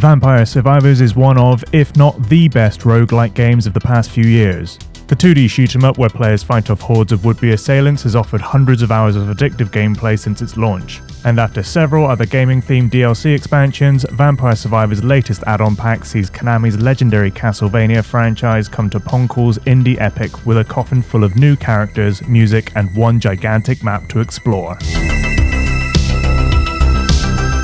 Vampire Survivors is one of, if not the best roguelike games of the past few years. The 2D shoot-'em-up where players fight off hordes of would-be assailants has offered hundreds of hours of addictive gameplay since its launch. And after several other gaming-themed DLC expansions, Vampire Survivors' latest add-on pack sees Konami's legendary Castlevania franchise come to Ponkel's indie epic with a coffin full of new characters, music, and one gigantic map to explore.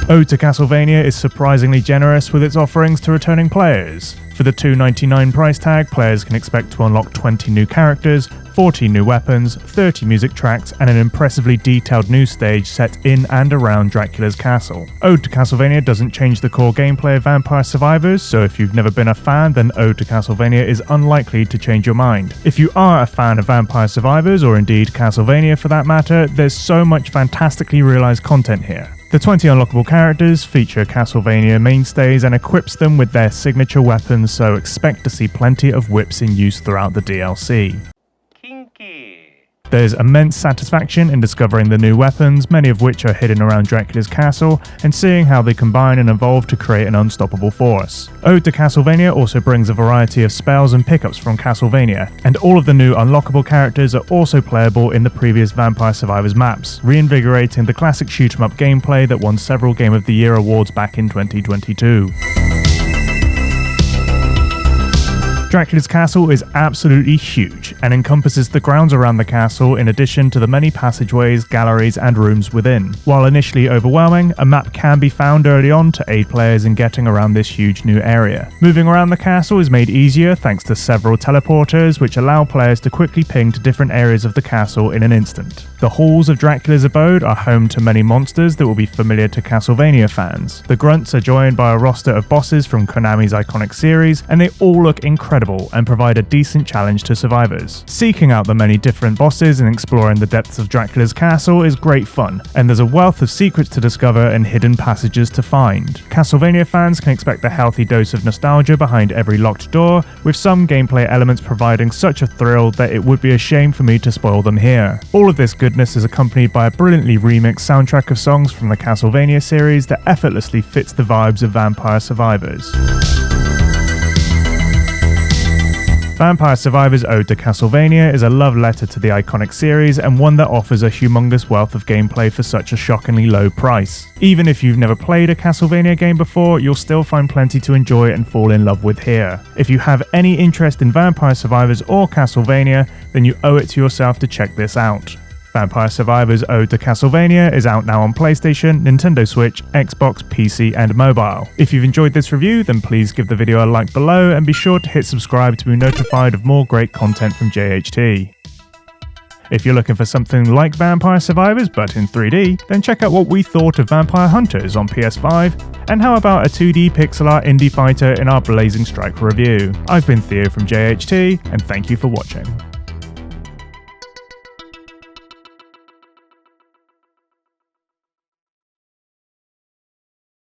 Ode To Castlevania is surprisingly generous with its offerings to returning players. For the $2.99 price tag, players can expect to unlock 20 new characters, 40 new weapons, 30 music tracks, and an impressively detailed new stage set in and around Dracula's castle. Ode to Castlevania doesn't change the core gameplay of Vampire Survivors, so if you've never been a fan, then Ode to Castlevania is unlikely to change your mind. If you are a fan of Vampire Survivors, or indeed Castlevania for that matter, there's so much fantastically realized content here. The 20 unlockable characters feature Castlevania mainstays and equips them with their signature weapons, so expect to see plenty of whips in use throughout the DLC. There's immense satisfaction in discovering the new weapons, many of which are hidden around Dracula's castle, and seeing how they combine and evolve to create an unstoppable force. Ode to Castlevania also brings a variety of spells and pickups from Castlevania, and all of the new unlockable characters are also playable in the previous Vampire Survivors maps, reinvigorating the classic shoot-'em-up gameplay that won several Game of the Year awards back in 2022. Dracula's castle is absolutely huge and encompasses the grounds around the castle in addition to the many passageways, galleries, and rooms within. While initially overwhelming, a map can be found early on to aid players in getting around this huge new area. Moving around the castle is made easier thanks to several teleporters which allow players to quickly ping to different areas of the castle in an instant. The halls of Dracula's abode are home to many monsters that will be familiar to Castlevania fans. The grunts are joined by a roster of bosses from Konami's iconic series, and they all look incredible and provide a decent challenge to survivors. Seeking out the many different bosses and exploring the depths of Dracula's castle is great fun, and there's a wealth of secrets to discover and hidden passages to find. Castlevania fans can expect a healthy dose of nostalgia behind every locked door, with some gameplay elements providing such a thrill that it would be a shame for me to spoil them here. All of this goodness is accompanied by a brilliantly remixed soundtrack of songs from the Castlevania series that effortlessly fits the vibes of Vampire Survivors. Vampire Survivors' Ode to Castlevania is a love letter to the iconic series and one that offers a humongous wealth of gameplay for such a shockingly low price. Even if you've never played a Castlevania game before, you'll still find plenty to enjoy and fall in love with here. If you have any interest in Vampire Survivors or Castlevania, then you owe it to yourself to check this out. Vampire Survivors Ode to Castlevania is out now on PlayStation, Nintendo Switch, Xbox, PC, and mobile. If you've enjoyed this review, then please give the video a like below and be sure to hit subscribe to be notified of more great content from JHT. If you're looking for something like Vampire Survivors but in 3D, then check out what we thought of Vampire Hunters on PS5, and how about a 2D pixel art indie fighter in our Blazing Strike review. I've been Theo from JHT, and thank you for watching.